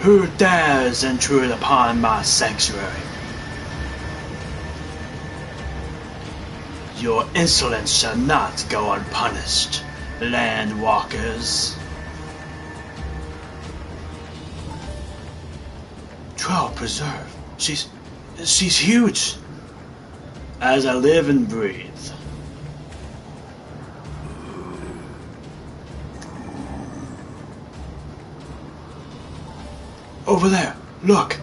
Who dares intrude upon my sanctuary? Your insolence shall not go unpunished, landwalkers. Troll preserve. She's huge. As I live and breathe. Over there, look.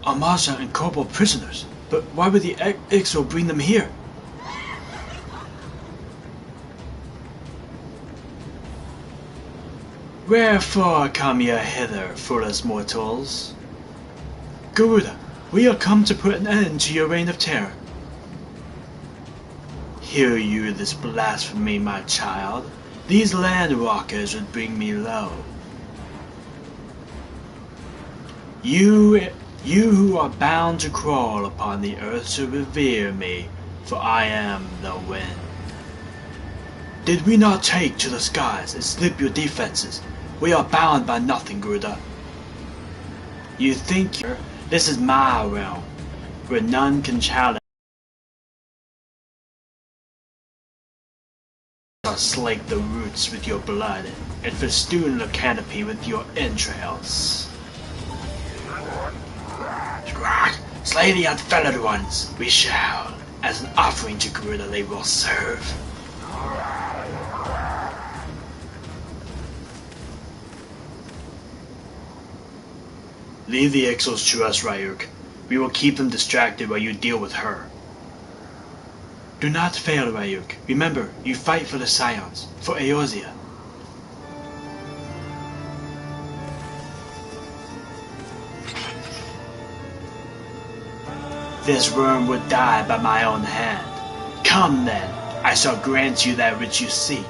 Amasha and Kobold prisoners. But why would the Ffxiv bring them here? Wherefore come ye hither, foolish mortals? Garuda, we are come to put an end to your reign of terror. Hear you this blasphemy, my child? These landwalkers would bring me low. You who are bound to crawl upon the earth should revere me, for I am the wind. Did we not take to the skies and slip your defenses? We are bound by nothing, Garuda. You think this is my realm, where none can challenge or slake the roots with your blood, and festoon the canopy with your entrails. Slay the unfettered ones, we shall. As an offering to Garuda they will serve. Leave the Ffxivs to us, Ryuk. We will keep them distracted while you deal with her. Do not fail, Ryuk. Remember, you fight for the Scions, for Eorzea. This worm would die by my own hand. Come then, I shall grant you that which you seek.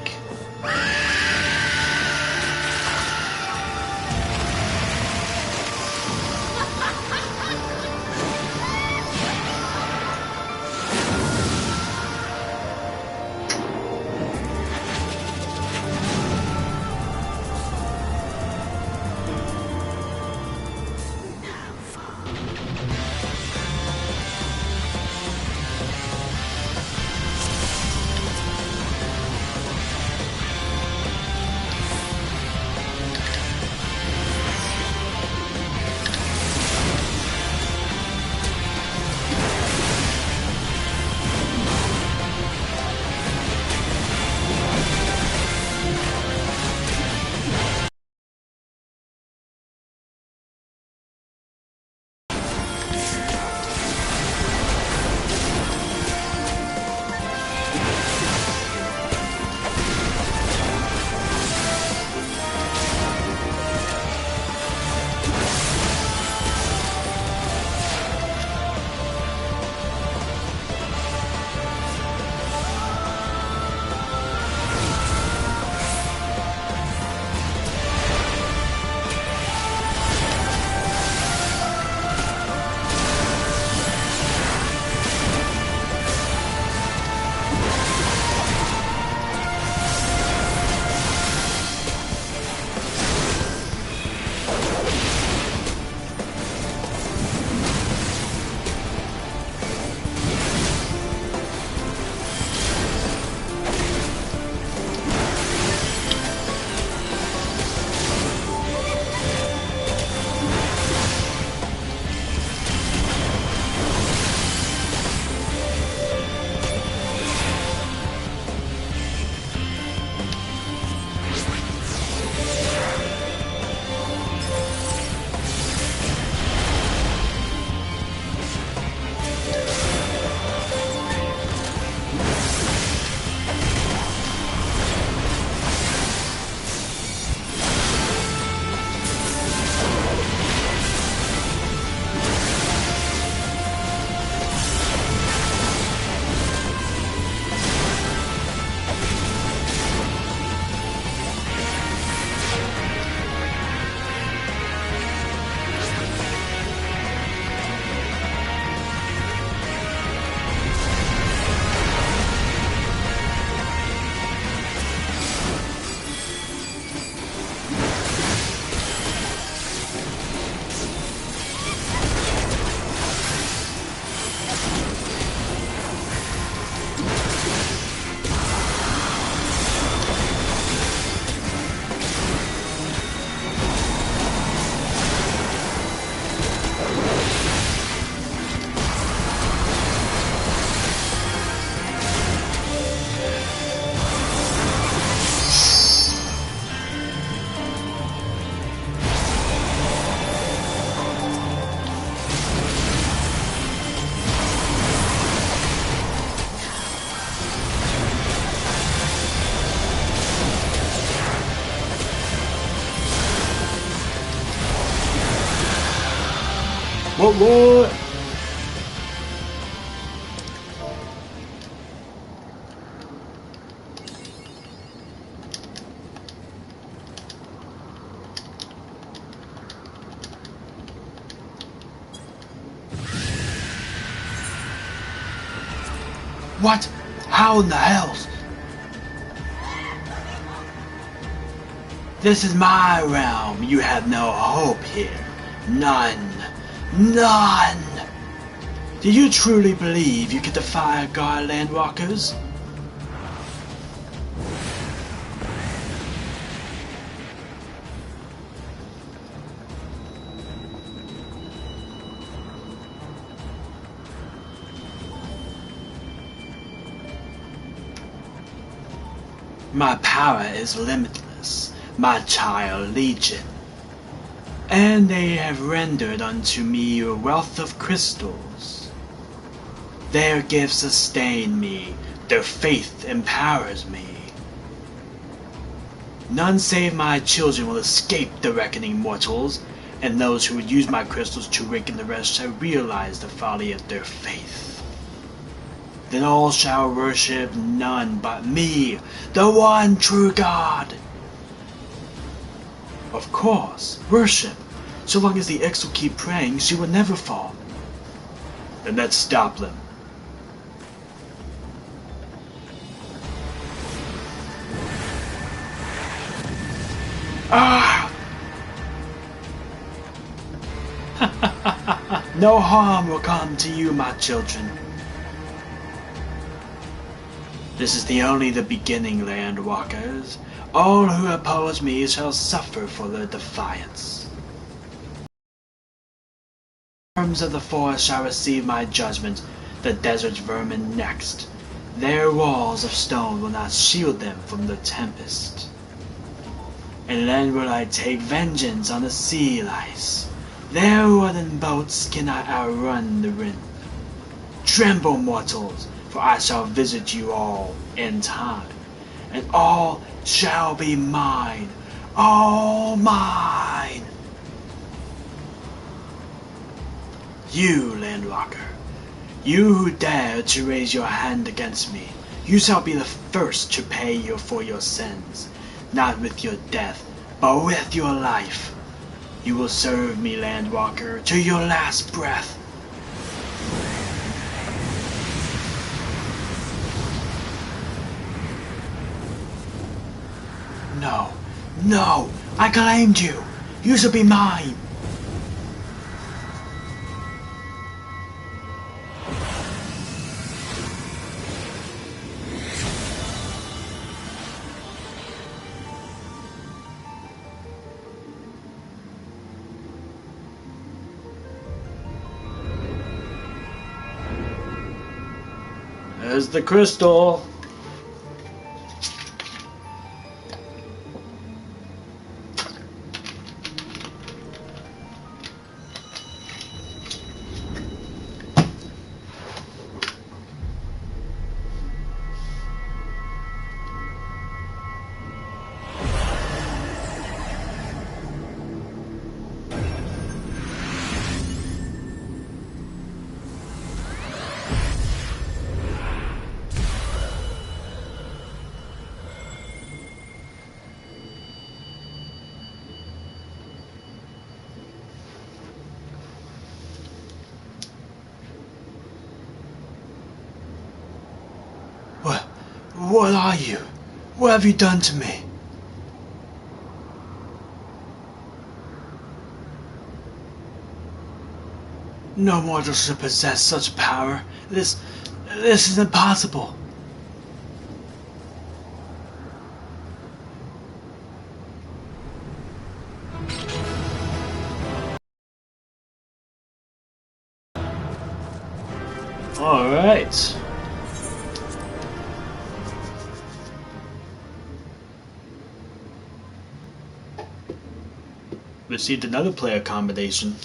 What? What? How in the hell? This is my realm. You have no hope here. None. None! Do you truly believe you can defy God, Landwalkers? My power is limitless, my child legion, and they have rendered unto me a wealth of crystals. Their gifts sustain me, their faith empowers me. None save my children will escape the reckoning mortals, and those who would use my crystals to awaken the rest shall realize the folly of their faith. Then all shall worship none but me, the one true God. Of course, worship. So long as the X will keep praying, she will never fall. Then let's stop them. Ah! No harm will come to you, my children. This is only the beginning, Landwalkers. All who oppose me shall suffer for their defiance. The worms of the forest shall receive my judgment, the desert's vermin next. Their walls of stone will not shield them from the tempest. And then will I take vengeance on the sea lice. Their wooden boats cannot outrun the wind. Tremble, mortals, for I shall visit you all in time, and all shall be mine, all mine. You, Landwalker, you who dare to raise your hand against me, you shall be the first to pay for your sins, not with your death, but with your life. You will serve me, Landwalker, to your last breath. No, no, I claimed you. You shall be mine. There's the crystal. What are you? What have you done to me? No mortal should possess such power. This is impossible. All right. Received another player combination.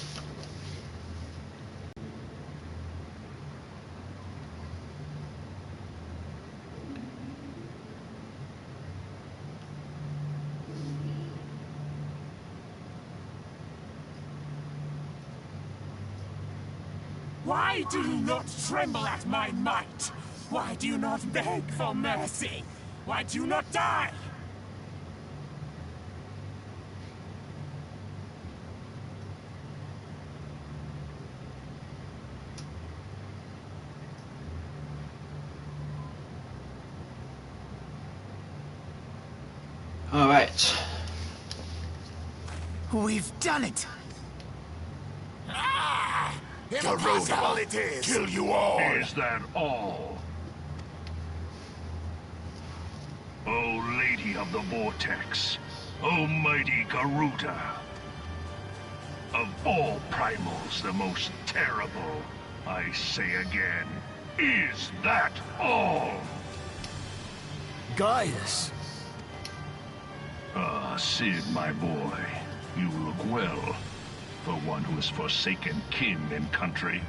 Why do you not tremble at my might? Why do you not beg for mercy? Why do you not die? All right. We've done it! Ah! Impossible it is! Kill you all! Is that all? O Lady of the Vortex, O mighty Garuda, of all primals the most terrible, I say again, is that all? Gaius! Ah, Sid, my boy, you look well. For one who has forsaken kin and country,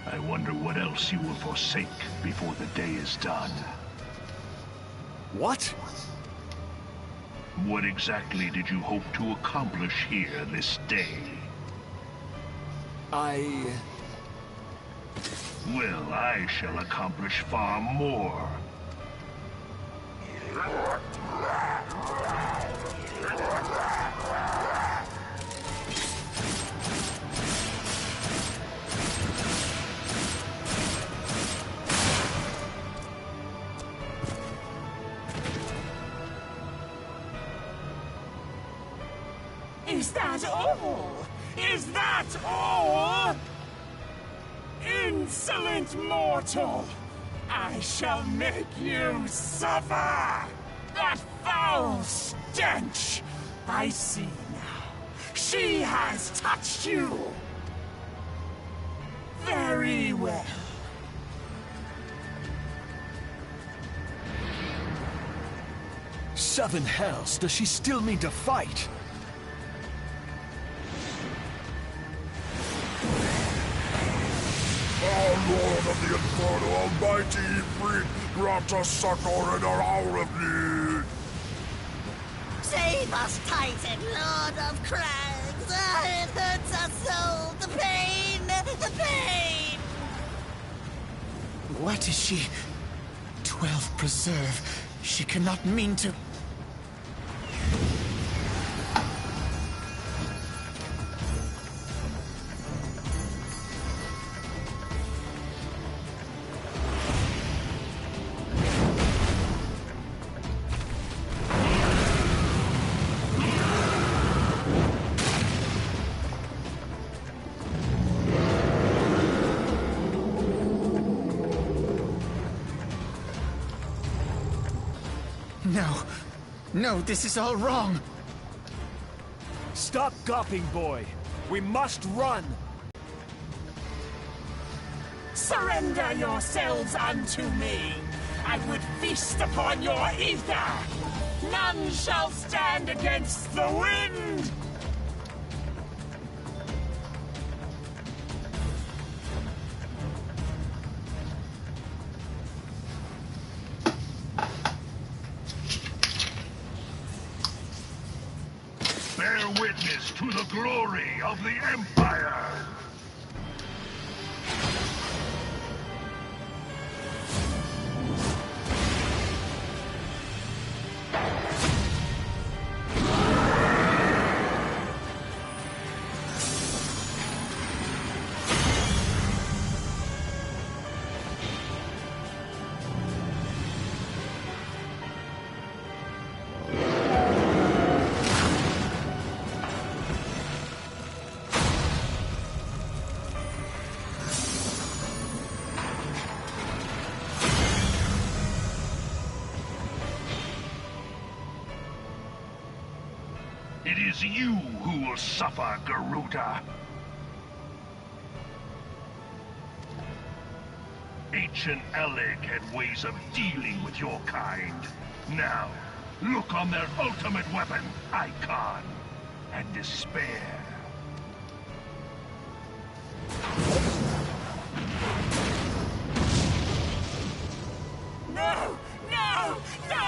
I wonder what else you will forsake before the day is done. What? What exactly did you hope to accomplish here this day? Well, I shall accomplish far more. Is that all? Is that all? Insolent mortal! I shall make you suffer! That foul stench! I see now. She has touched you! Very well. Seven hells, does she still mean to fight? Lord of the Inferno, Almighty Ffxiv, grant us succor in our hour of need. Save us, Titan, Lord of Crags! Ah, it hurts our soul! The pain! The pain! What is she? 12 preserve. She cannot mean to... No. No, this is all wrong. Stop gawping, boy. We must run. Surrender yourselves unto me. I would feast upon your ether. None shall stand against the wind. Bear witness to the glory of the Empire! It is you who will suffer, Garuda. Ancient Alec had ways of dealing with your kind. Now, look on their ultimate weapon, Icon, and despair. No! No! No!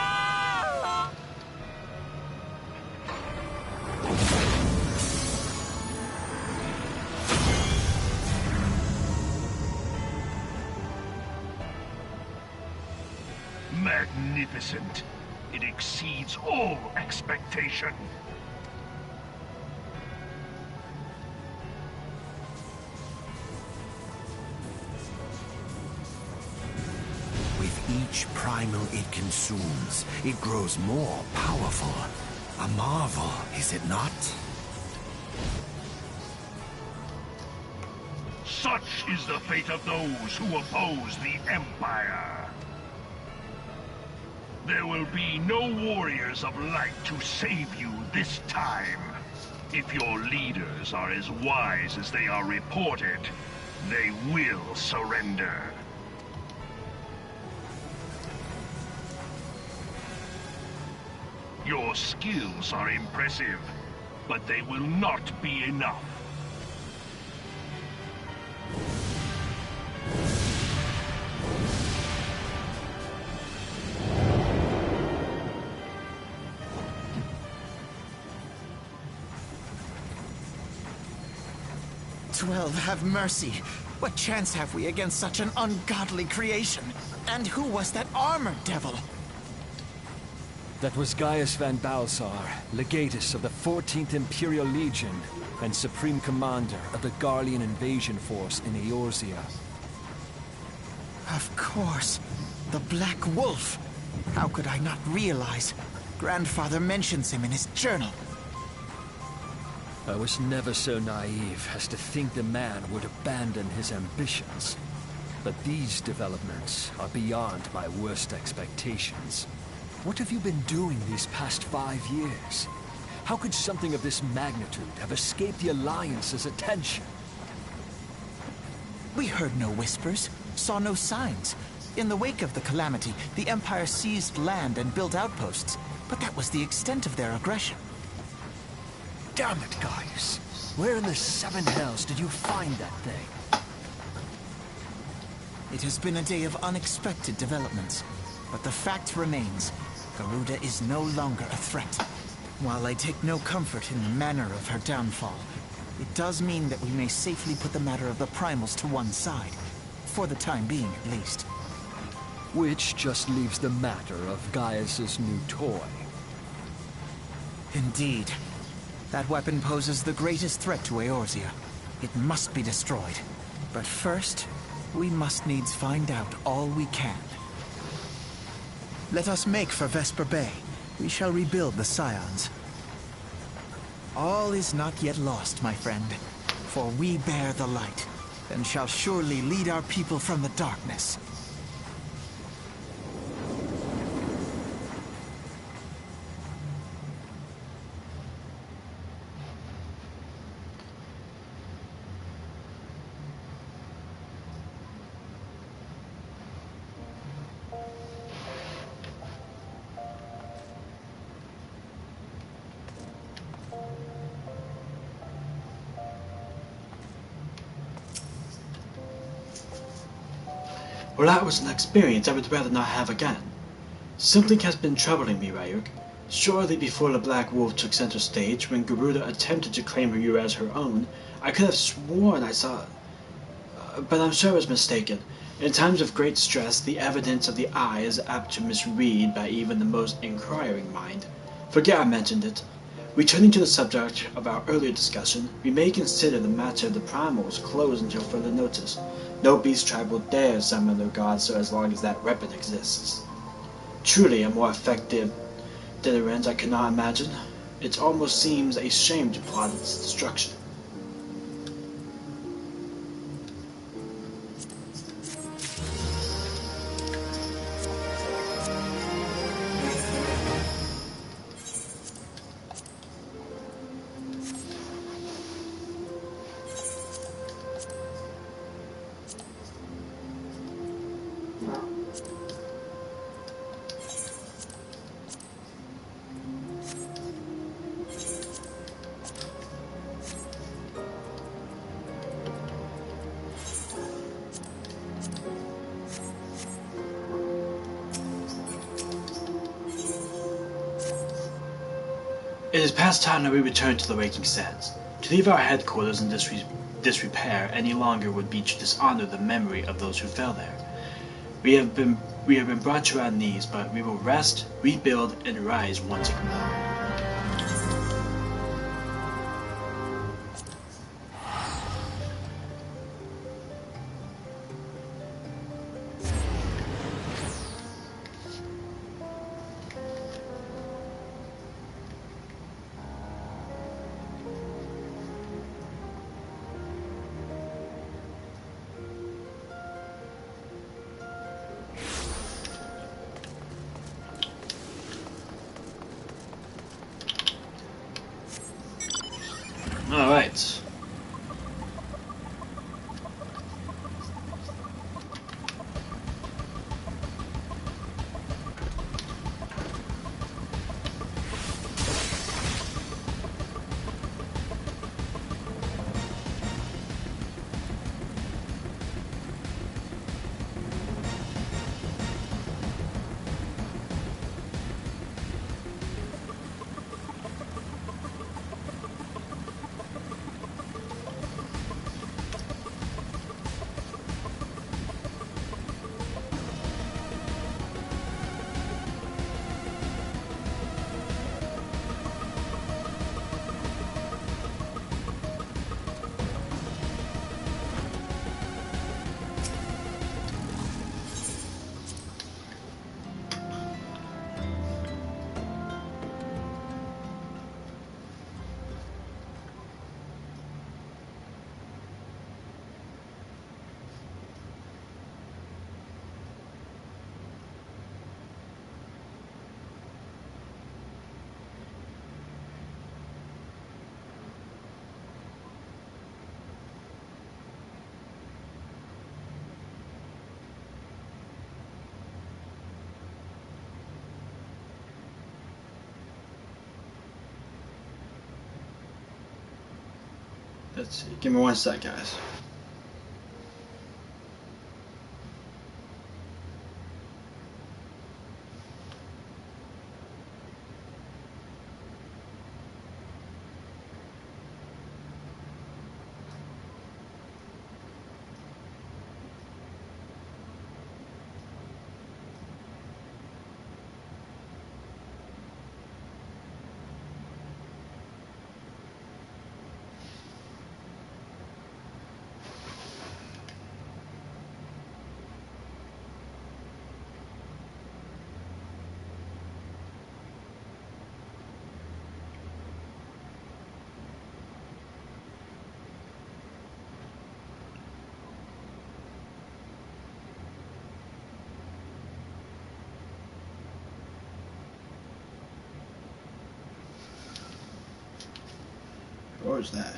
magnificent. It exceeds all expectation. With each primal it consumes, it grows more powerful. A marvel, is it not? Such is the fate of those who oppose the Empire. There will be no warriors of light to save you this time. If your leaders are as wise as they are reported, they will surrender. Your skills are impressive, but they will not be enough. Twelve, have mercy. What chance have we against such an ungodly creation? And who was that armored devil? That was Gaius van Balsar, legatus of the 14th Imperial Legion and Supreme Commander of the Garlean invasion force in Eorzea. Of course. The Black Wolf. How could I not realize? Grandfather mentions him in his journal. I was never so naive as to think the man would abandon his ambitions. But these developments are beyond my worst expectations. What have you been doing these past 5 years? How could something of this magnitude have escaped the Alliance's attention? We heard no whispers, saw no signs. In the wake of the calamity, the Empire seized land and built outposts, but that was the extent of their aggression. Damn it, Gaius! Where in the seven hells did you find that thing? It has been a day of unexpected developments, but the fact remains, Garuda is no longer a threat. While I take no comfort in the manner of her downfall, it does mean that we may safely put the matter of the primals to one side. For the time being, at least. Which just leaves the matter of Gaius's new toy. Indeed. That weapon poses the greatest threat to Eorzea. It must be destroyed. But first, we must needs find out all we can. Let us make for Vesper Bay. We shall rebuild the Scions. All is not yet lost, my friend. For we bear the light, and shall surely lead our people from the darkness. Well, that was an experience I would rather not have again. Something has been troubling me, Ryuk. Shortly before the Black Wolf took center stage, when Garuda attempted to claim you as her own, I could have sworn I saw... but I'm sure I was mistaken. In times of great stress, the evidence of the eye is apt to misread by even the most inquiring mind. Forget I mentioned it. Returning to the subject of our earlier discussion, we may consider the matter of the primals closed until further notice. No beast tribe will dare summon their gods so as long as that weapon exists. Truly a more effective deterrent I cannot imagine. It almost seems a shame to plot its destruction. It is past time that we return to the Waking Sands. To leave our headquarters in disrepair any longer would be to dishonor the memory of those who fell there. We have We have been brought to our knees, but we will rest, rebuild, and rise once more. Alright. Let's see. Give me 1 sec, guys. What was that?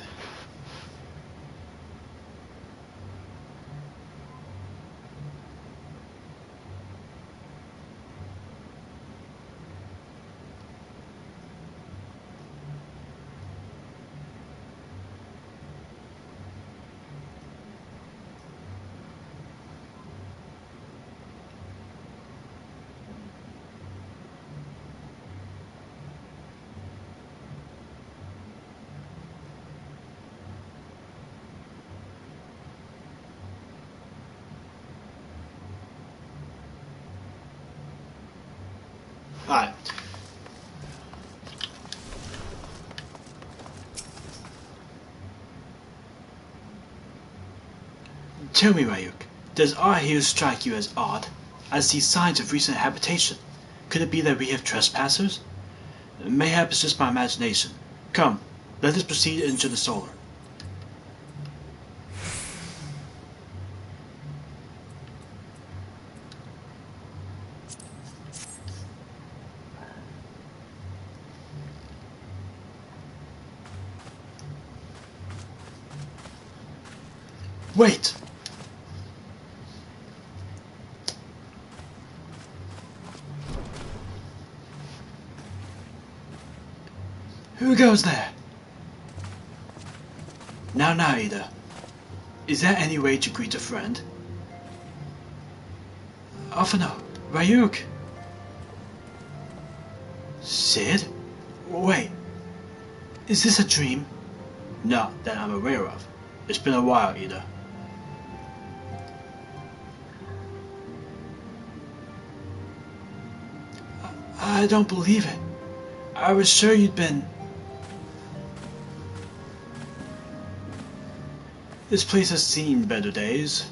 Alright. Tell me, Ryuk, does our here strike you as odd? I see signs of recent habitation. Could it be that we have trespassers? Mayhap it's just my imagination. Come, let us proceed into the solar. Wait! Who goes there? Now, Ida. Is there any way to greet a friend? Afano, Ryuk! Sid? Wait. Is this a dream? Not that I'm aware of. It's been a while, Ida. I don't believe it. I was sure you'd been... This place has seen better days.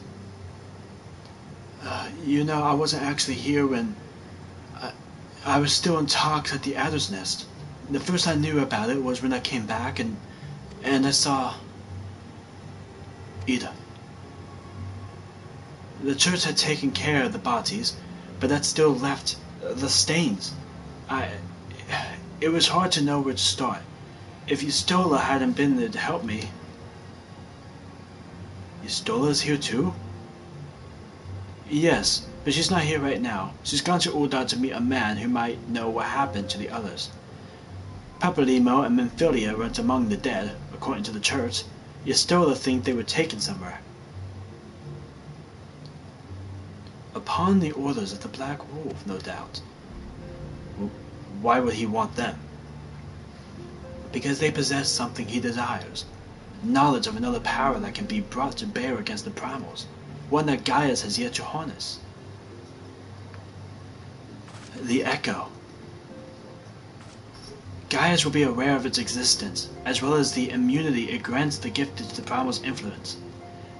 You know, I wasn't actually here when... I was still in talks at the Adder's Nest. The first I knew about it was when I came back and I saw... Ida. The church had taken care of the bodies, but that still left the stains. It was hard to know where to start. If Yustola hadn't been there to help me... Yustola's here too? Yes, but she's not here right now. She's gone to Ul'dah to meet a man who might know what happened to the others. Papalymo and Minfilia weren't among the dead, according to the church. Yustola think they were taken somewhere. Upon the orders of the Black Wolf, no doubt. Why would he want them? Because they possess something he desires. Knowledge of another power that can be brought to bear against the primals. One that Gaius has yet to harness. The Echo. Gaius will be aware of its existence, as well as the immunity it grants the gifted to the primal's influence.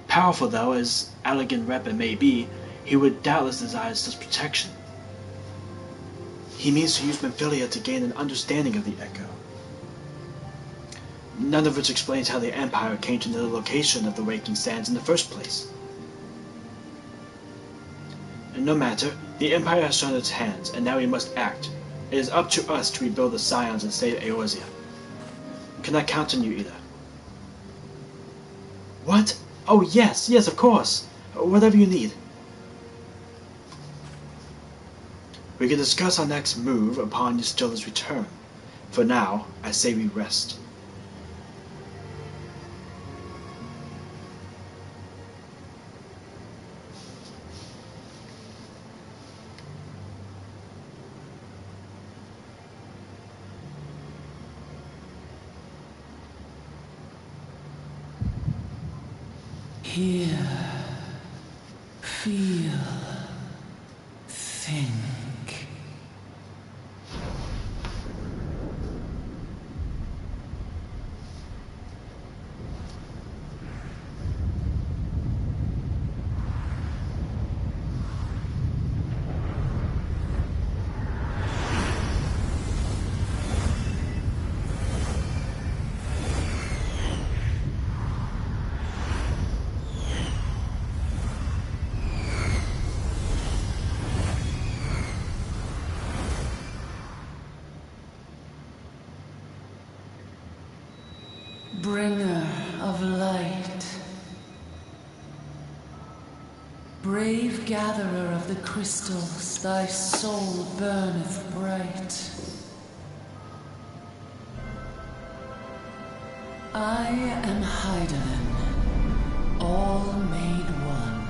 Powerful though as Allegan Repa may be, he would doubtless desire such protection. He means to use Minfilia to gain an understanding of the Echo. None of which explains how the Empire came to know the location of the Waking Sands in the first place. No matter, the Empire has shown its hands, and now we must act. It is up to us to rebuild the Scions and save Eorzea. Can I count on you, Ida? What? Oh yes, of course. Whatever you need. We can discuss our next move upon Yustola's return. For now, I say we rest. Hear, feel, think. Bringer of light, brave gatherer of the crystals, thy soul burneth bright. I am Hydaelyn, all made one.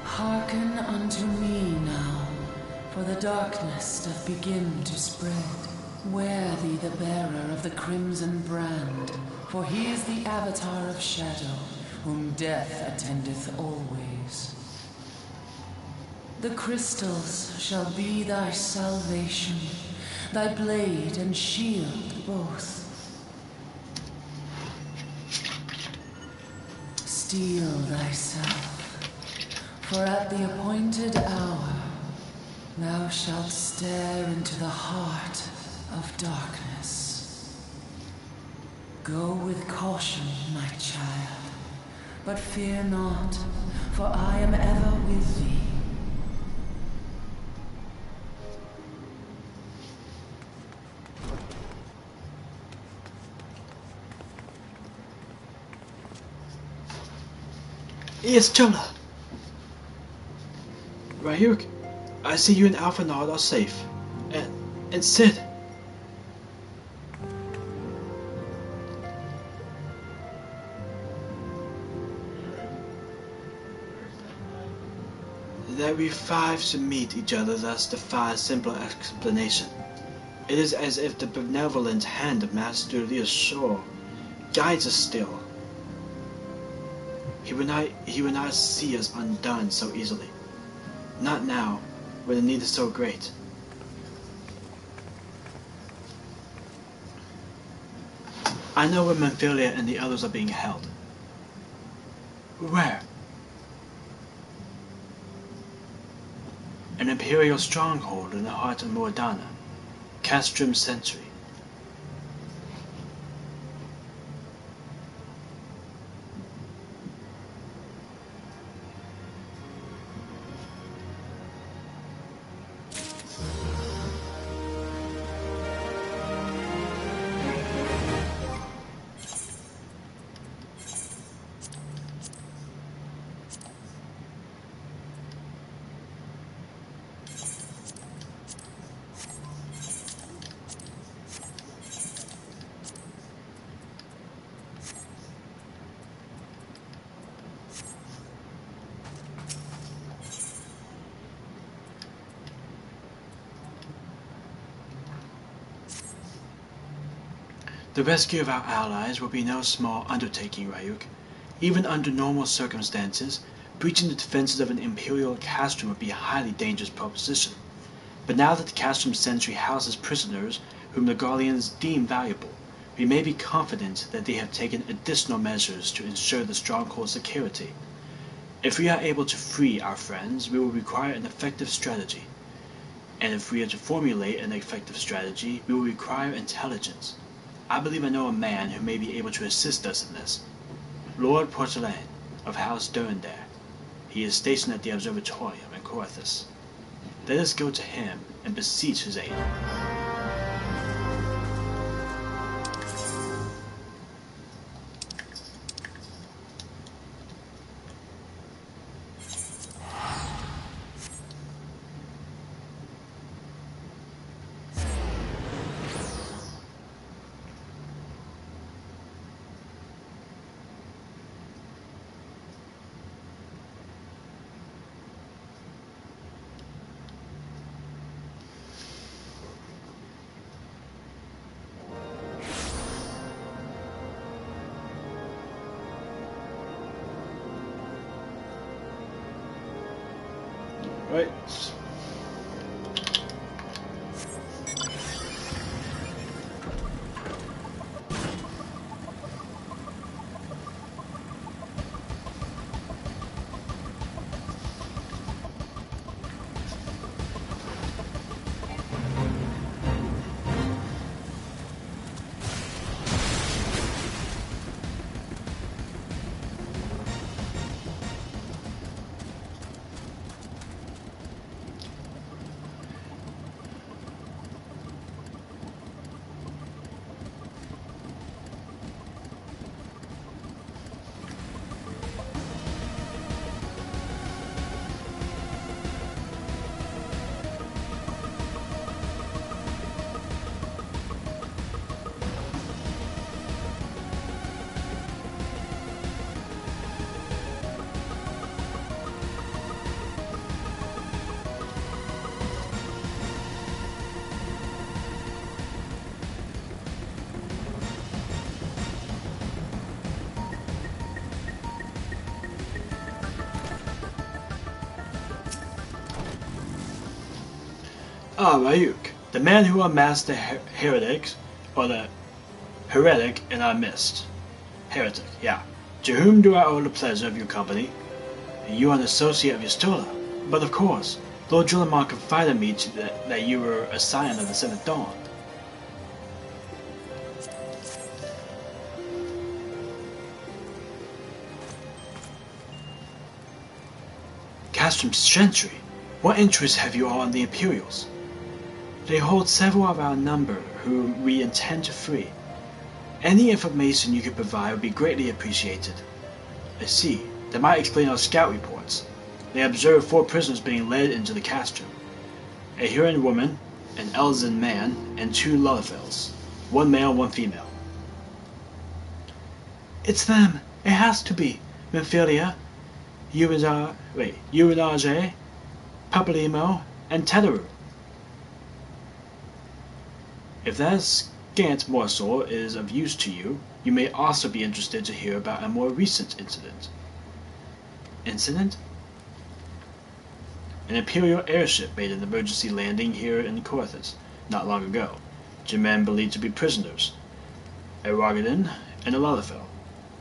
Hearken unto me now, for the darkness doth begin to spread. Wear thee the bearer of the crimson brand, for he is the avatar of shadow, whom death attendeth always. The crystals shall be thy salvation, thy blade and shield both. Steel thyself, for at the appointed hour thou shalt stare into the heart of darkness. Go with caution, my child, but fear not, for I am ever with thee. Yes, Jonah! Ryuk, I see you and Alpha Nod are safe. And Sid! That we five should meet each other thus defies simple explanation. It is as if the benevolent hand of Master Leoshore guides us still. He would not see us undone so easily. Not now. when the need is so great. I know where Memphilia and the others are being held. Where? An Imperial stronghold in the heart of Mordana, Castrum Sentry. The rescue of our allies will be no small undertaking, Ryuk. Even under normal circumstances, breaching the defenses of an Imperial castrum would be a highly dangerous proposition. But now that the castrum sentry houses prisoners whom the Garleans deem valuable, we may be confident that they have taken additional measures to ensure the stronghold's security. If we are able to free our friends, we will require an effective strategy. And if we are to formulate an effective strategy, we will require intelligence. I believe I know a man who may be able to assist us in this. Lord Porcelain of House Durandare. He is stationed at the Observatorium in Corythus. Let us go to him and beseech his aid. Right. Ryuk, the man who unmasked the heretics, or the heretic in our midst. Heretic, yeah. To whom do I owe the pleasure of your company? You are an associate of Ystola, but of course, Lord Drillamon confided me that you were a scion of the Seventh Dawn. Castrum Sentry, what interest have you all in the Imperials? They hold several of our number whom we intend to free. Any information you could provide would be greatly appreciated. I see. That might explain our scout reports. They observed 4 prisoners being led into the castrum. A Huron woman, an Elzen man, and 2 Lullafels. 1 male, 1 female. It's them. It has to be. Memphilia, Urinage, Papalimo, and Tetheru. If that scant morsel is of use to you, you may also be interested to hear about a more recent incident. Incident? An Imperial airship made an emergency landing here in Corthus not long ago. Two men believed to be prisoners, Erogadin and Alalafel,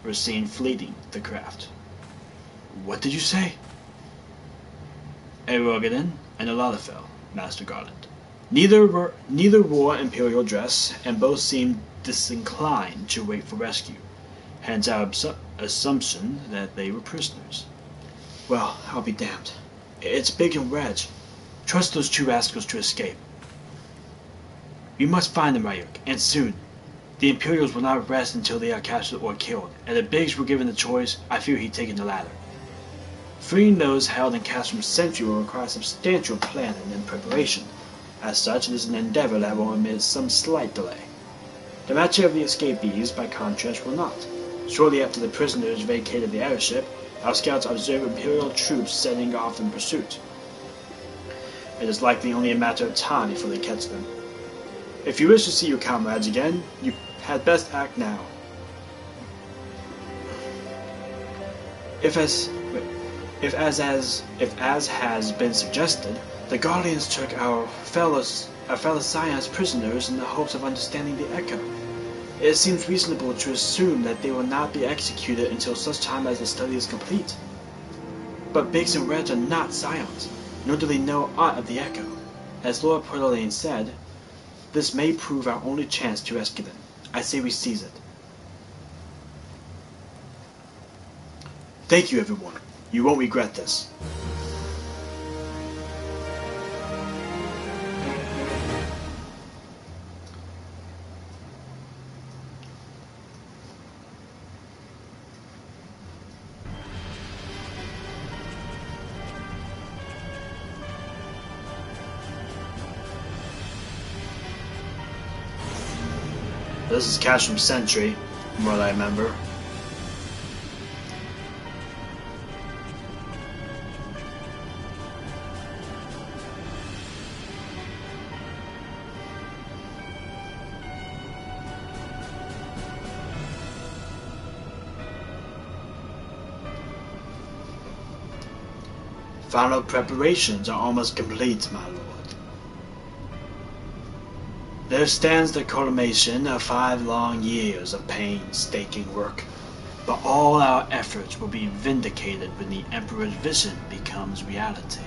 were seen fleeing the craft. What did you say? Erogadin and Alalafel, Master Garland. Neither wore Imperial dress, and both seemed disinclined to wait for rescue. Hence our assumption that they were prisoners. Well, I'll be damned. It's Big and Reg. Trust those two rascals to escape. We must find them, Ryuk, and soon. The Imperials will not rest until they are captured or killed, and if Biggs were given the choice, I fear he'd taken the latter. Freeing those held in Castrum Sentry will require substantial planning and preparation. As such, it is an endeavor that will admit some slight delay. The matter of the escapees, by contrast, will not. Shortly after the prisoners vacated the airship, our scouts observed Imperial troops setting off in pursuit. It is likely only a matter of time before they catch them. If you wish to see your comrades again, you had best act now. If as has been suggested, the Guardians took our fellow Scions prisoners in the hopes of understanding the Echo. It seems reasonable to assume that they will not be executed until such time as the study is complete. But Biggs and Reg are not Scions, nor do they know aught of the Echo. As Lord Portalaine said, this may prove our only chance to rescue them. I say we seize it. Thank you, everyone. You won't regret this. This is Castrum Sentry, from what I remember. Final preparations are almost complete, my lord. There stands the culmination of 5 long years of painstaking work, but all our efforts will be vindicated when the Emperor's vision becomes reality.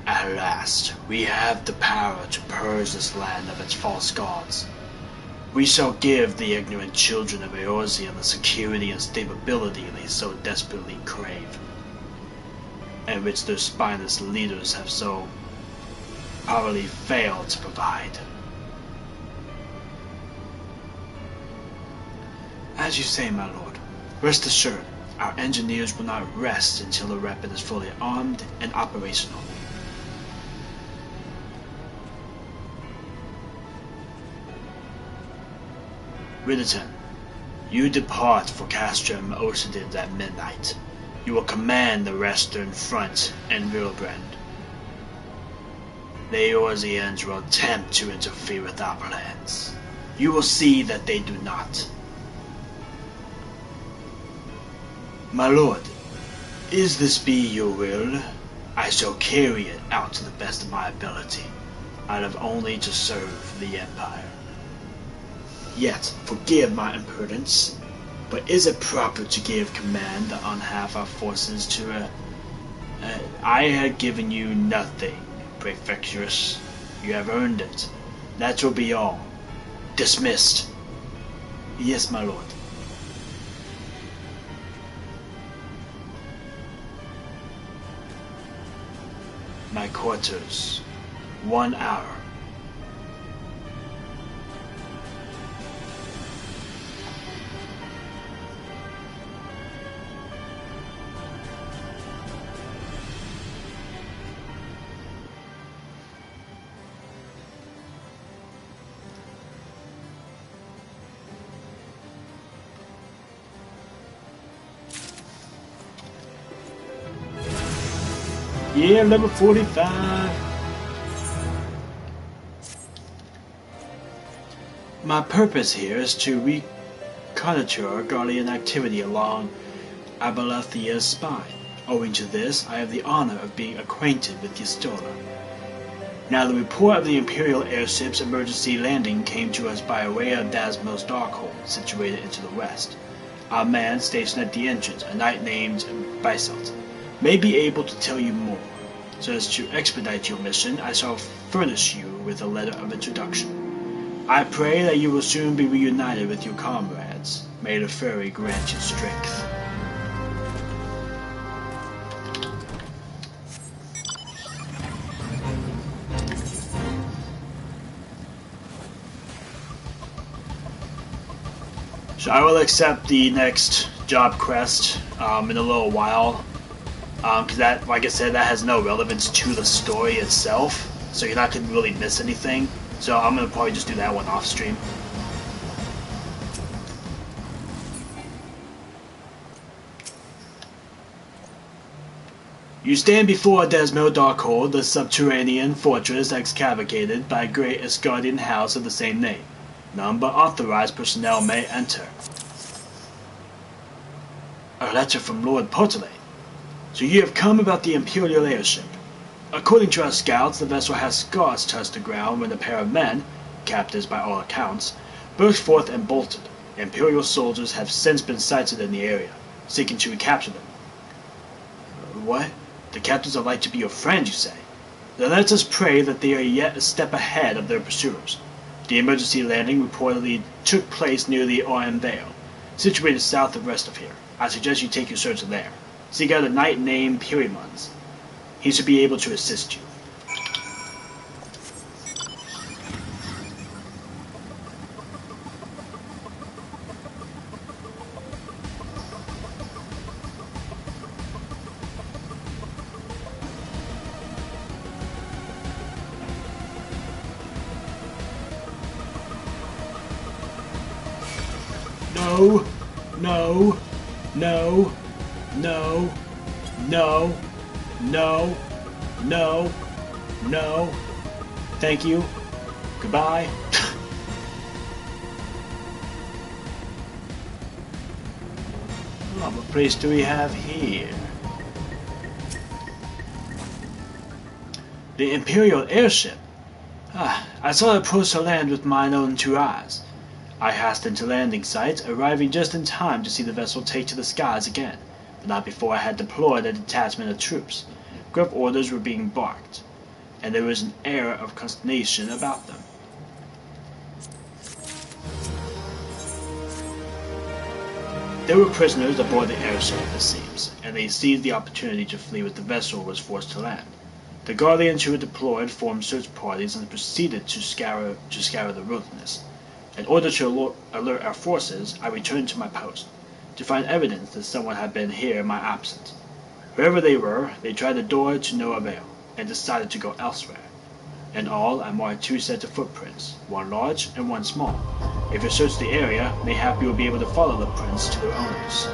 At last, we have the power to purge this land of its false gods. We shall give the ignorant children of Eorzea the security and stability they so desperately crave, and which their spineless leaders have so powerfully failed to provide. As you say, my lord, rest assured, our engineers will not rest until the Rapid is fully armed and operational. Riddleton, you depart for Castrum Ocidid at midnight. You will command the Western Front and Reborn. The Eorzeans will attempt to interfere with our plans. You will see that they do not. My lord, is this be your will? I shall carry it out to the best of my ability. I live only to serve the Empire. Yet, forgive my imprudence, but is it proper to give command on half our forces to I had given you nothing, Prefecturus. You have earned it. That will be all. Dismissed. Yes, my lord. My quarters. 1 hour. Yeah, level 45. My purpose here is to reconnoiter Guardian activity along Abalathia's spine. Owing to this, I have the honor of being acquainted with Yestola. Now, the report of the Imperial airship's emergency landing came to us by way of Dasmo's Darkhold, situated into the west. Our man stationed at the entrance, a knight named Bysalt, may be able to tell you more. So as to expedite your mission, I shall furnish you with a letter of introduction. I pray that you will soon be reunited with your comrades. May the Fairy grant you strength. So I will accept the next job quest in a little while, because that, like I said, that has no relevance to the story itself, so you're not going to really miss anything. So I'm going to probably just do that one off stream. You stand before Dasmo Darkhold, the subterranean fortress excavated by a great Asgardian house of the same name. None but authorized personnel may enter. A letter from Lord Portelet. So you have come about the Imperial airship. According to our scouts, the vessel has scarce touched the ground when a pair of men, captives by all accounts, burst forth and bolted. Imperial soldiers have since been sighted in the area, seeking to recapture them. What? The captives are like to be your friends, you say? Then let us pray that they are yet a step ahead of their pursuers. The emergency landing reportedly took place near the Oran Vale, situated south of west of here. I suggest you take your search there. Seek out a knight named Pyrimons. He should be able to assist you. No, no, no, no, no, no, no, no. Thank you. Goodbye. What place do we have here? The Imperial airship. I saw it approach the land with mine own 2 eyes. I hastened to landing site, arriving just in time to see the vessel take to the skies again, but not before I had deployed a detachment of troops. Gruff orders were being barked, and there was an air of consternation about them. There were prisoners aboard the airship, it seems, and they seized the opportunity to flee when the vessel was forced to land. The Guardians who were deployed formed search parties and proceeded to scour the wilderness. In order to alert our forces, I returned to my post, to find evidence that someone had been here in my absence. Whoever they were, they tried the door to no avail, and decided to go elsewhere. In all, I marked 2 sets of footprints, one large and one small. If you search the area, mayhap you will be able to follow the prints to their owners.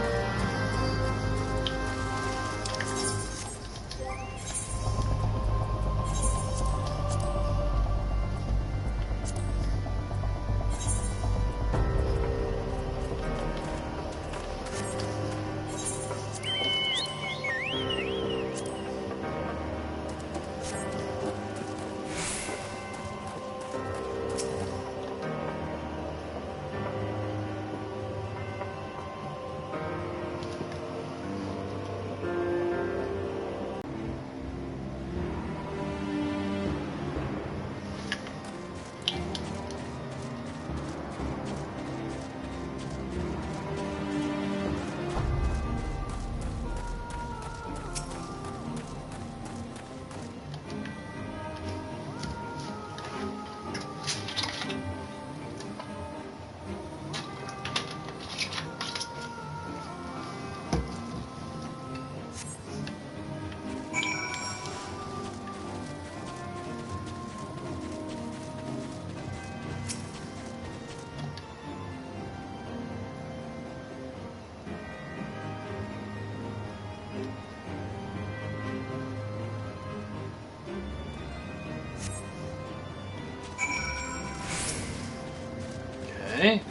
Okay,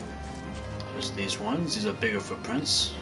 there's these ones. These are bigger footprints.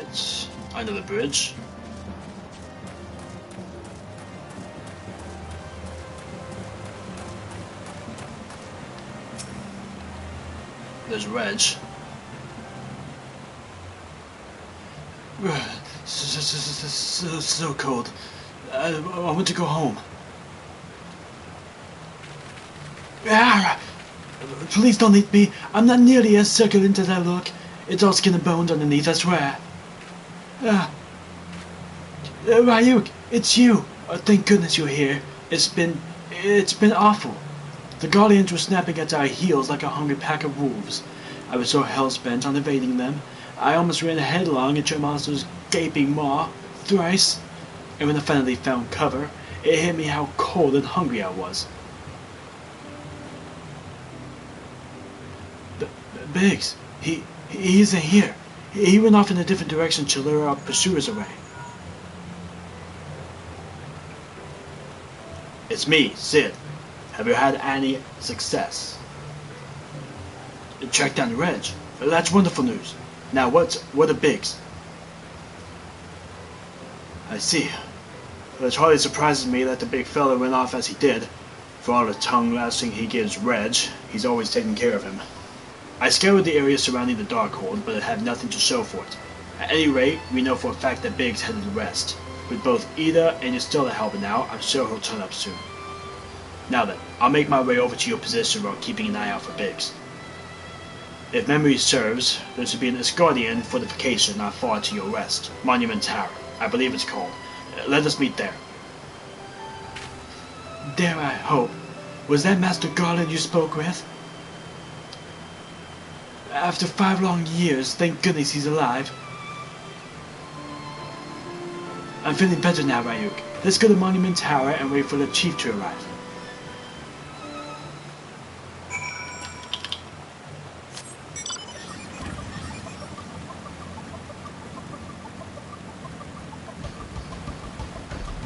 It's under the bridge. There's Reg. So cold. I want to go home. Please don't eat me. I'm not nearly as succulent as I look. It's all skin and bones underneath, I swear. Ryuk, it's you. Thank goodness you're here. It's been awful. The Guardians were snapping at our heels like a hungry pack of wolves. I was so hell-bent on evading them, I almost ran headlong into your monster's gaping maw thrice. And when I finally found cover, it hit me how cold and hungry I was. Biggs, he isn't here. He went off in a different direction to lure our pursuers away. It's me, Sid. Have you had any success? Track down the Reg. That's wonderful news. Now what are Biggs? I see. It hardly surprises me that the big fella went off as he did. For all the tongue-lashing he gives Reg, he's always taking care of him. I scoured the area surrounding the Darkhold, but it had nothing to show for it. At any rate, we know for a fact that Biggs headed west. With both Ida and Estella helping out, I'm sure he'll turn up soon. Now then, I'll make my way over to your position while keeping an eye out for Biggs. If memory serves, there should be an Asgardian fortification not far to your west. Monument Tower, I believe it's called. Let us meet there. Dare I hope. Was that Master Garland you spoke with? After 5 long years, thank goodness he's alive. I'm feeling better now, Ryuk. Let's go to Monument Tower and wait for the chief to arrive.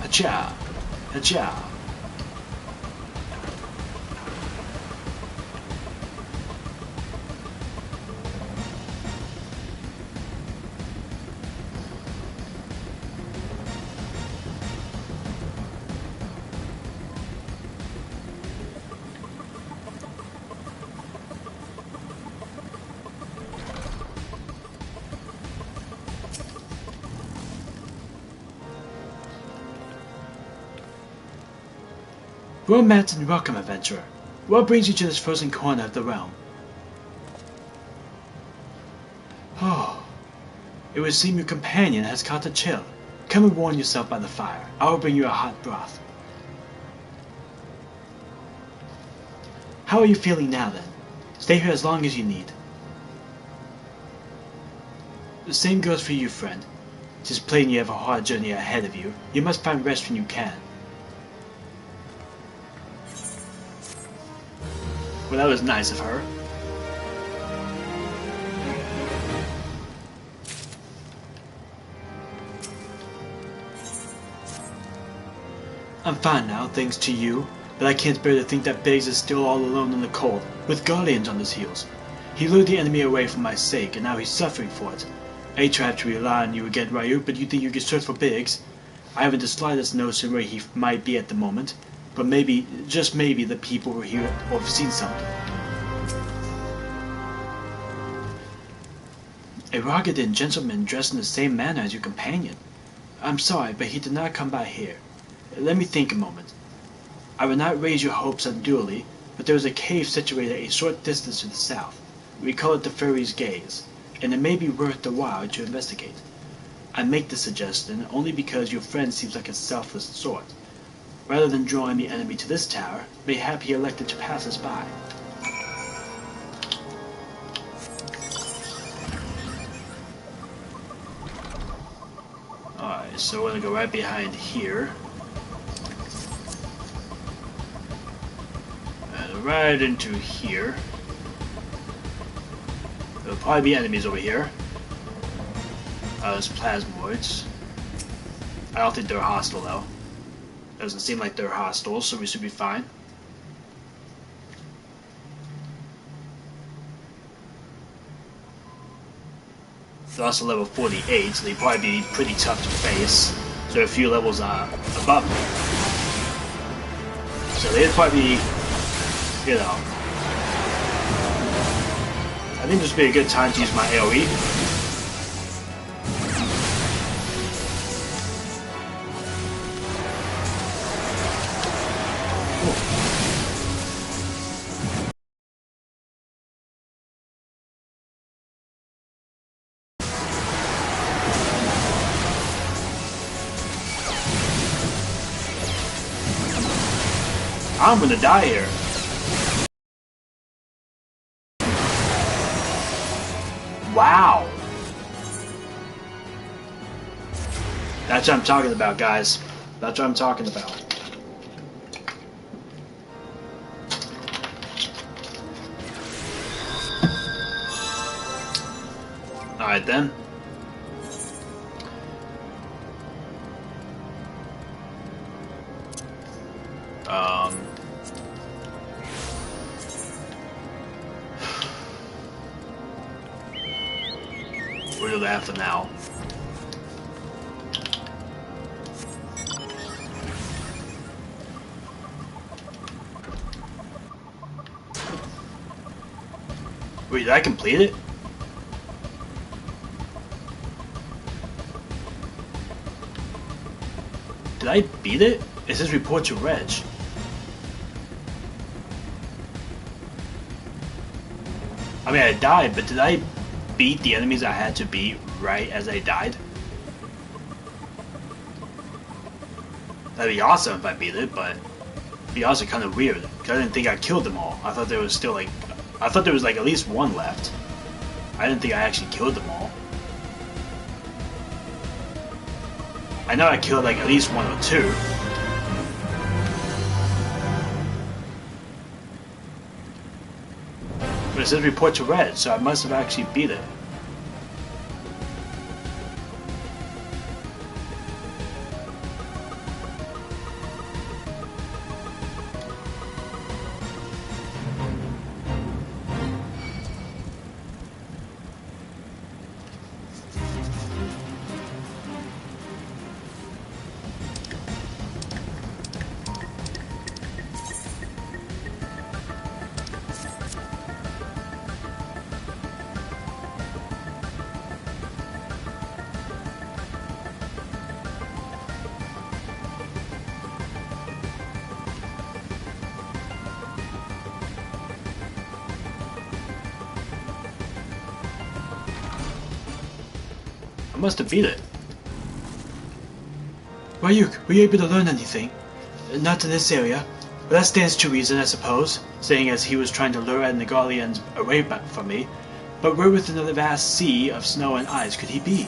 Acha! Acha! Well met and welcome, adventurer. What brings you to this frozen corner of the realm? Oh, it would seem your companion has caught a chill. Come and warm yourself by the fire. I will bring you a hot broth. How are you feeling now, then? Stay here as long as you need. The same goes for you, friend. It is plain you have a hard journey ahead of you. You must find rest when you can. Well, that was nice of her. I'm fine now, thanks to you, but I can't bear to think that Biggs is still all alone in the cold, with Guardians on his heels. He lured the enemy away for my sake, and now he's suffering for it. I hate to have to rely on you again, Ryuk, but you think you can search for Biggs? I haven't the slightest notion where he might be at the moment. But maybe, just maybe, the people were here or have seen something. A rugged gentleman dressed in the same manner as your companion. I'm sorry, but he did not come by here. Let me think a moment. I will not raise your hopes unduly, but there is a cave situated a short distance to the south. We call it the Fairy's Gaze, and it may be worth the while to investigate. I make this suggestion only because your friend seems like a selfless sort. Rather than drawing the enemy to this tower, mayhap he elected to pass us by. Alright, so we're gonna go right behind here. And right into here. There'll probably be enemies over here. There's plasmoids. I don't think they're hostile though. Doesn't seem like they're hostile, so we should be fine. They're also level 48, so they'd probably be pretty tough to face. So they're a few levels above me. So they'd probably be, you know... I think this would be a good time to use my AoE. I'm gonna die here. Wow. That's what I'm talking about, guys. That's what I'm talking about. Alright then. We're really after now. Wait, did I complete it? Did I beat it? It says report to Reg. I mean, I died, but did I beat the enemies I had to beat right as I died? That'd be awesome if I beat it, but it'd be also kind of weird, because I didn't think I killed them all. I thought there was still like... I thought there was like at least one left. I didn't think I actually killed them all. I know I killed like at least one or two. But it says report to Red, so I must have actually beat it. I must have beat it. Ryuk, were you able to learn anything? Not in this area. But that stands to reason, I suppose, saying as he was trying to lure Nagalians away from me. But where within the vast sea of snow and ice could he be?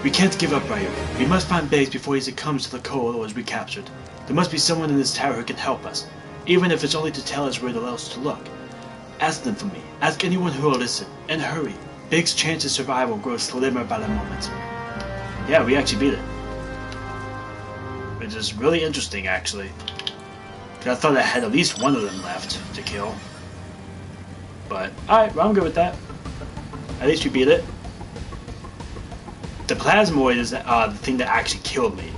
We can't give up, Ryuk. We must find Biggs before he succumbs to the cold or is recaptured. There must be someone in this tower who can help us, even if it's only to tell us where else to look. Ask them for me. Ask anyone who will listen. And hurry. Big's chance of survival grows slimmer by the moment. Yeah, we actually beat it. Which is really interesting, actually. Because I thought I had at least one of them left to kill. But, alright, well, I'm good with that. At least we beat it. The Plasmoid is the thing that actually killed me.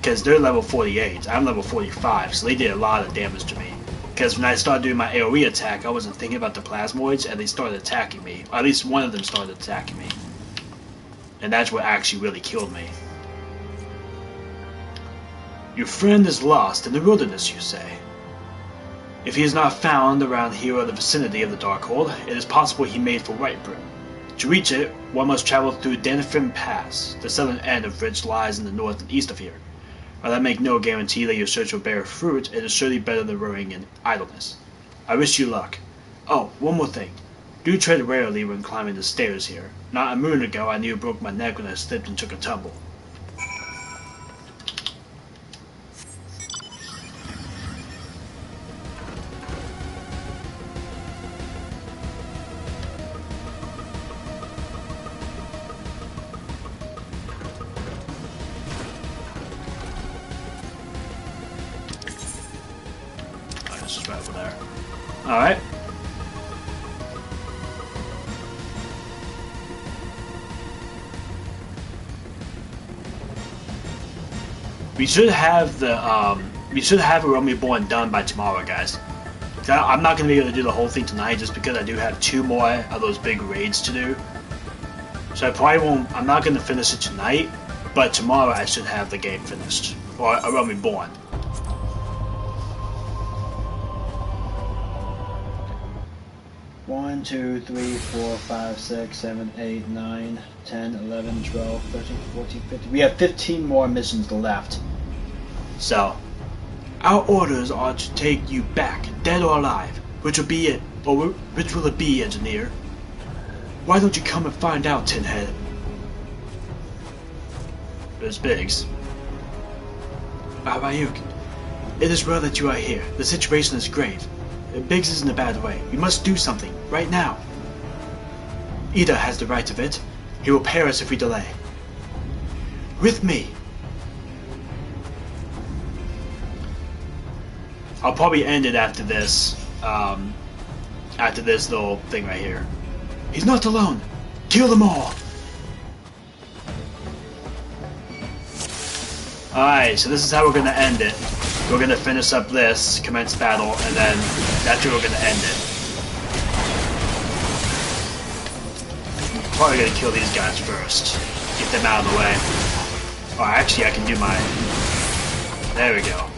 Because they're level 48. I'm level 45, so they did a lot of damage to me. Because when I started doing my AoE attack, I wasn't thinking about the Plasmoids, and they started attacking me. Or at least one of them started attacking me. And that's what actually really killed me. Your friend is lost in the wilderness, you say. If he is not found around here or the vicinity of the Darkhold, it is possible he made for Whitebrim. To reach it, one must travel through Danifrim Pass. The southern end of which lies in the north and east of here. While I make no guarantee that your search will bear fruit, it is surely better than rowing in idleness. I wish you luck. Oh, one more thing. Do tread warily when climbing the stairs here. Not a moon ago I nearly broke my neck when I slipped and took a tumble. Alright. We should have the Reborn done by tomorrow, guys. I'm not gonna be able to do the whole thing tonight just because I do have 2 more of those big raids to do. So I probably won't. I'm not gonna finish it tonight, but tomorrow I should have the game finished or a Realm Reborn. One, 2, 3, 4, 5, 6, 7, 8, 9, 10, 11, 12, 13, 14, 15. We have 15 more missions left. So, our orders are to take you back, dead or alive. Which will be it, or which will it be, engineer? Why don't you come and find out, Tinhead? There's Biggs. Ryuk, it is well that you are here. The situation is grave. Biggs is in a bad way. We must do something, right now. Ida has the right of it. He will pay us if we delay. With me. I'll probably end it after this. After this little thing right here. He's not alone. Kill them all. Alright, so this is how we're gonna end it. We're gonna finish up this, commence battle, and then that's where we're gonna end it. Probably gonna kill these guys first. Get them out of the way. Oh, actually I can do my... There we go.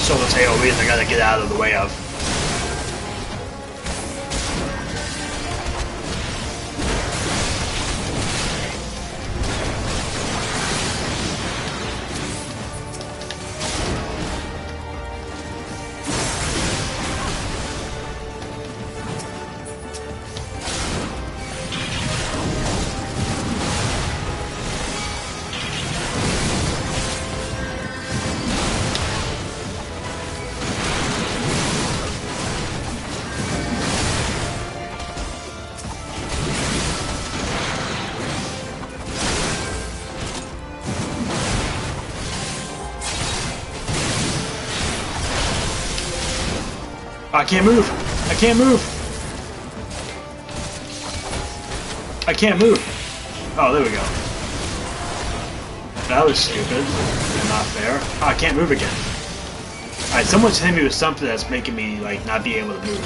Solar tail reason I gotta get out of the way of. I can't move! I can't move! I can't move! Oh, there we go. That was stupid and not fair. Oh, I can't move again. Alright, someone's hitting me with something that's making me, like, not be able to move.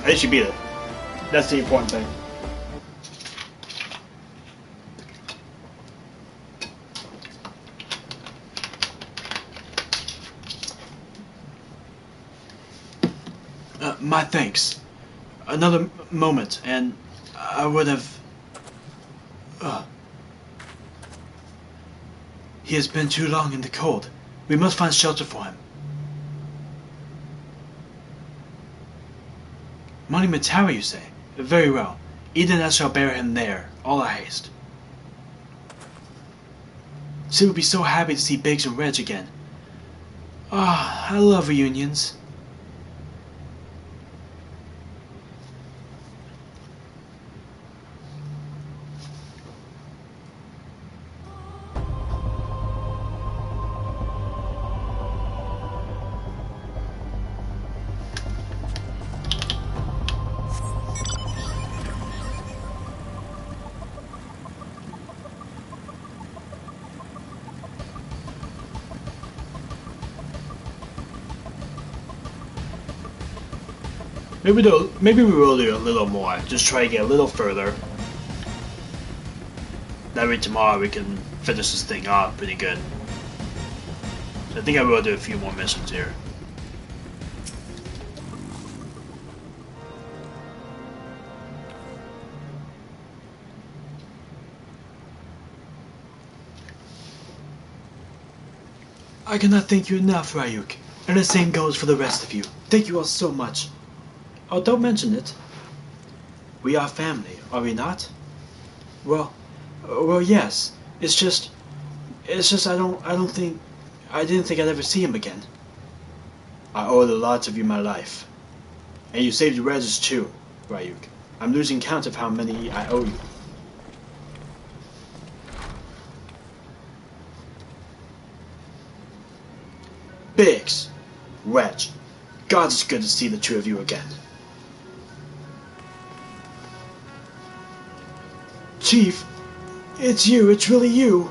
I should beat it. That's the important thing. My thanks. Another moment, and I would have... He has been too long in the cold. We must find shelter for him. Monument Tower, you say? Very well. Eden and I shall bear him there, all our haste. Sid would be so happy to see Biggs and Reg again. Ah, I love reunions. maybe we will do a little more. Just try to get a little further. That way tomorrow we can finish this thing off pretty good. So I think I will do a few more missions here. I cannot thank you enough, Ryuk. And the same goes for the rest of you. Thank you all so much. Oh, don't mention it. We are family, are we not? Well, yes. It's just I didn't think I'd ever see him again. I owe the lot of you my life. And you saved Regis too, Ryuk. I'm losing count of how many I owe you. Biggs, Reg, God, it's good to see the two of you again. Chief, it's you, it's really you.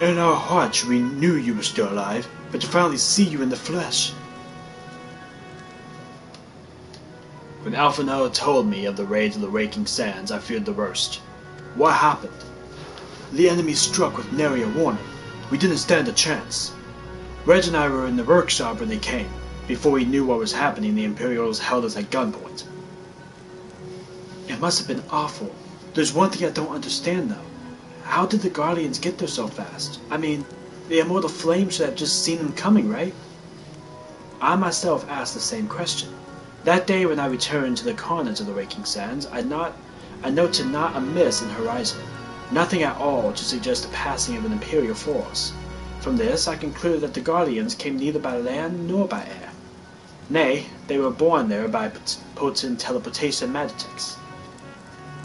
In our hearts we knew you were still alive, but to finally see you in the flesh. When Alphinaud told me of the raids of the Raking Sands, I feared the worst. What happened? The enemy struck with nary a warning. We didn't stand a chance. Reg and I were in the workshop when they came. Before we knew what was happening, the Imperials held us at gunpoint. It must have been awful. There's one thing I don't understand though. How did the Guardians get there so fast? I mean, the immortal flame should have just seen them coming, right? I myself asked the same question. That day when I returned to the carnage of the Raking Sands, I noted not a miss in horizon. Nothing at all to suggest the passing of an Imperial force. From this, I concluded that the Guardians came neither by land nor by air. Nay, they were borne there by potent teleportation magicics.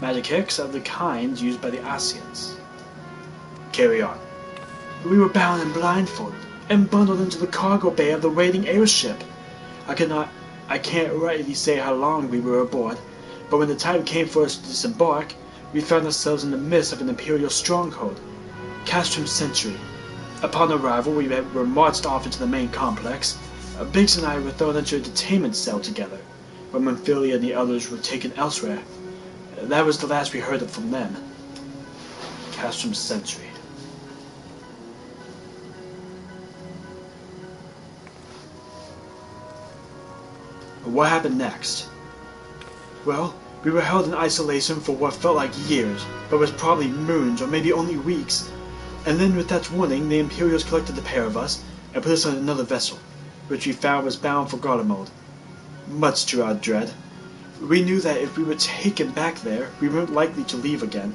Magicics of the kind used by the Asians. Carry on. We were bound and blindfolded, and bundled into the cargo bay of the waiting airship. I can't rightly say how long we were aboard, but when the time came for us to disembark, we found ourselves in the midst of an Imperial stronghold, Castrum Sentry. Upon arrival, we were marched off into the main complex. Biggs and I were thrown into a detainment cell together, where Monfilia and the others were taken elsewhere. That was the last we heard from them. Castrum Sentry. What happened next? Well, we were held in isolation for what felt like years, but was probably moons or maybe only weeks. And then with that warning, the Imperials collected the pair of us and put us on another vessel, which we found was bound for Garlemald. Much to our dread. We knew that if we were taken back there, we weren't likely to leave again.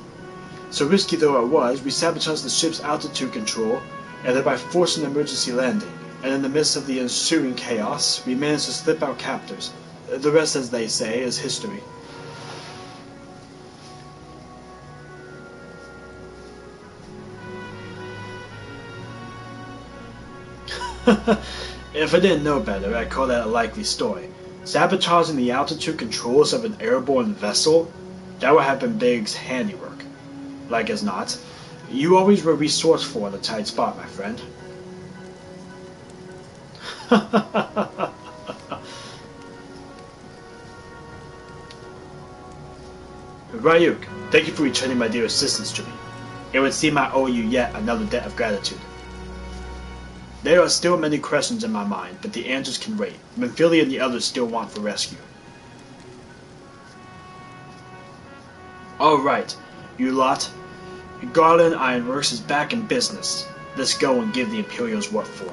So risky though it was, we sabotaged the ship's altitude control and thereby forced an emergency landing. And in the midst of the ensuing chaos, we managed to slip our captors. The rest, as they say, is history. If I didn't know better, I'd call that a likely story. Sabotaging the altitude controls of an airborne vessel? That would have been Biggs' handiwork. Like as not. You always were resourceful in a tight spot, my friend. Ryuk, thank you for returning my dear assistance to me. It would seem I owe you yet another debt of gratitude. There are still many questions in my mind, but the answers can wait. Monfilia and the others still want for rescue. Alright, you lot. Garland Ironworks is back in business. Let's go and give the Imperials what for.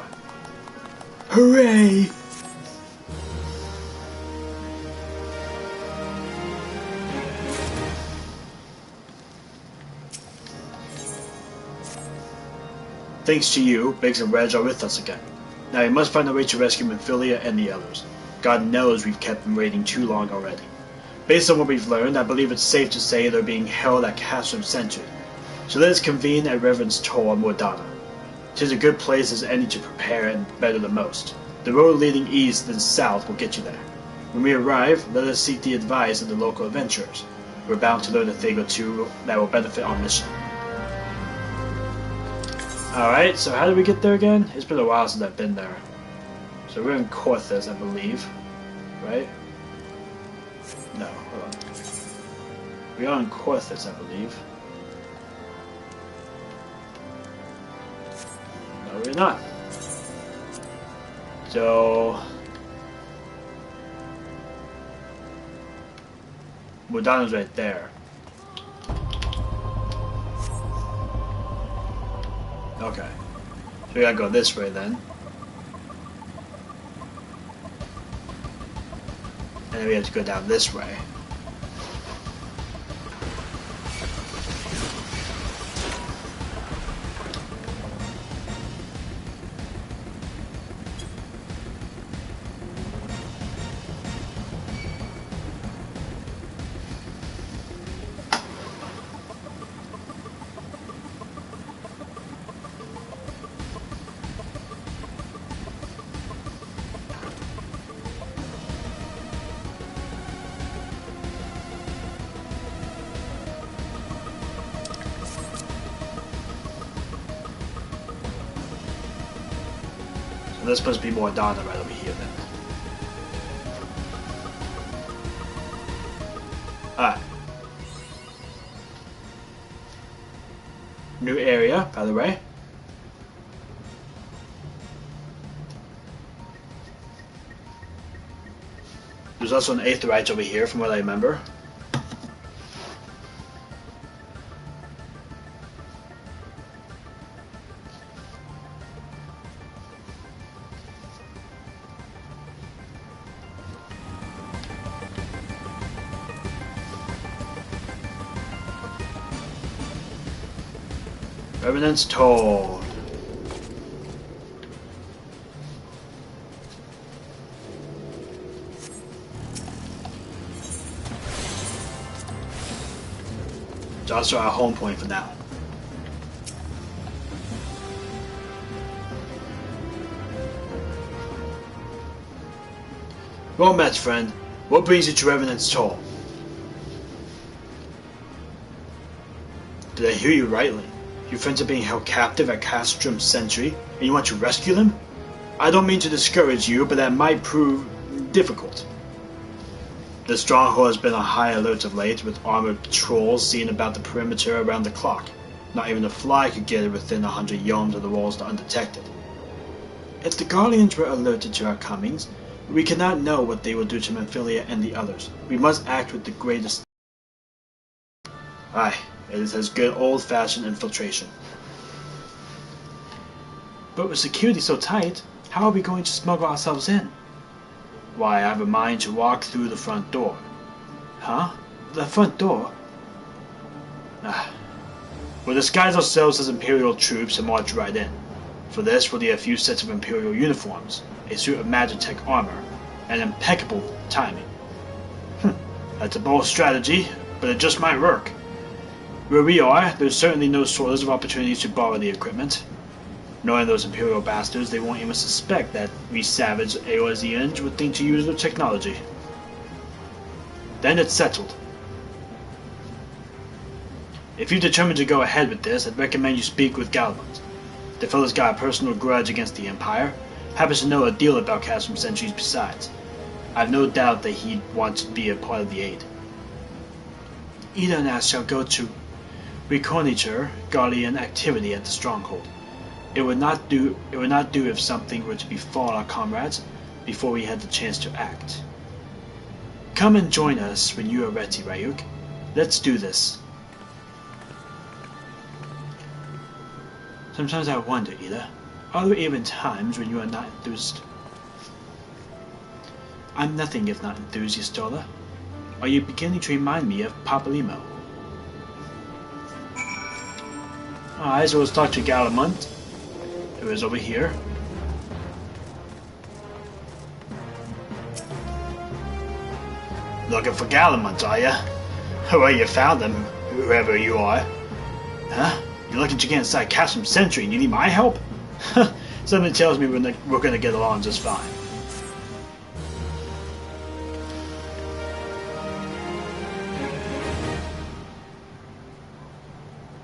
Hooray! Thanks to you, Biggs and Reg are with us again. Now we must find a way to rescue Monfilia and the others. God knows we've kept them waiting too long already. Based on what we've learned, I believe it's safe to say they're being held at Castrum Sentry. So let us convene at Reverend's Toll on Mordana. 'Tis a good place as any to prepare and better than most. The road leading east and south will get you there. When we arrive, let us seek the advice of the local adventurers. We're bound to learn a thing or two that will benefit our mission. Alright, so how did we get there again? It's been a while since I've been there. So we're in Corthus, I believe. Right? No, hold on. We are in Vortex, I believe. No, we're not. So Mudana's right there. Okay. So we gotta go this way then. And then we have to go down this way. So there's supposed to be more Donna right over here then. Alright. New area, by the way. There's also an Aetheryte over here from what I remember. Revenant's told. It's also our home point for now. Well met, friend. What brings you to Revenant's Toll? Did I hear you rightly? Your friends are being held captive at Castrum Sentry, and you want to rescue them? I don't mean to discourage you, but that might prove difficult. The stronghold has been on high alert of late, with armored patrols seen about the perimeter around the clock. Not even a fly could get within 100 yards of the walls undetected. If the Guardians were alerted to our comings, we cannot know what they will do to Memphilia and the others. We must act with the greatest... Aye. It is as good old-fashioned infiltration. But with security so tight, how are we going to smuggle ourselves in? Why, I have a mind to walk through the front door. Huh? The front door? We'll disguise ourselves as Imperial troops and march right in. For this, we'll need a few sets of Imperial uniforms, a suit of Magitech armor, and impeccable timing. That's a bold strategy, but it just might work. Where we are, there's certainly no shortage of opportunities to borrow the equipment. Knowing those Imperial bastards, they won't even suspect that we savage Eorzeans would think to use their technology. Then it's settled. If you're determined to go ahead with this, I'd recommend you speak with Gallimond. The fellow's got a personal grudge against the Empire, happens to know a deal about Castrum Sentries besides. I've no doubt that he'd want to be a part of the aid. Ida and I shall go to reconnoiter Guardian activity at the stronghold. It would not do if something were to befall our comrades before we had the chance to act. Come and join us when you are ready, Ryuk. Let's do this. Sometimes I wonder, Ida, are there even times when you are not enthused? I'm nothing if not enthused, Yola. Are you beginning to remind me of Papalymo? Alright, so let's talk to Gallimond, who is over here. Looking for Gallimond, are ya? Well, you found him, whoever you are. Huh? You're looking to get inside Castrum Sentry and you need my help? Something tells me we're gonna get along just fine.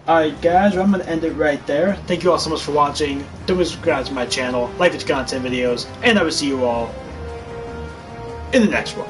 Alright guys, I'm going to end it right there. Thank you all so much for watching. Don't forget to subscribe to my channel, like its content videos, and I will see you all in the next one.